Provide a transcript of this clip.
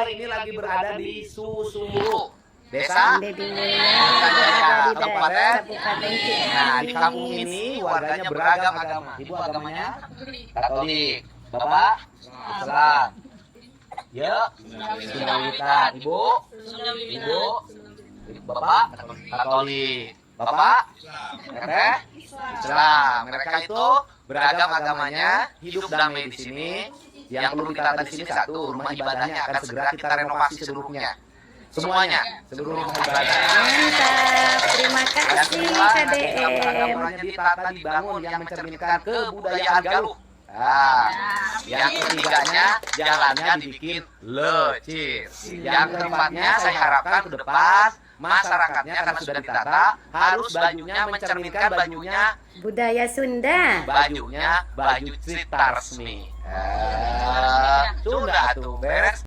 hari ini lagi berada di Susuru, Desa Kabupaten. Nah, di kampung ini warganya beragam agama. Ibu agamanya Katolik, Bapak Islam. Ya, Sundawiwitan. Ibu, Bapak Katolik, Bapak Teteh Islam. Mereka itu beragam agamanya, hidup damai di sini. Yang perlu ditata di sini satu, rumah ibadahnya akan segera kita renovasi seluruhnya. Semuanya, seluruh rumah ibadah. Mantap, terima kasih KDM. Agamanya ditata dibangun yang mencerminkan kebudayaan Galuh. Nah, yang ketiganya jalannya dibikin lecir. Yang keempatnya saya harapkan ke depan masyarakatnya karena sudah ditata harus bajunya mencerminkan bajunya Budaya Sunda. baju Cita Resmi. Sunda tuh beres.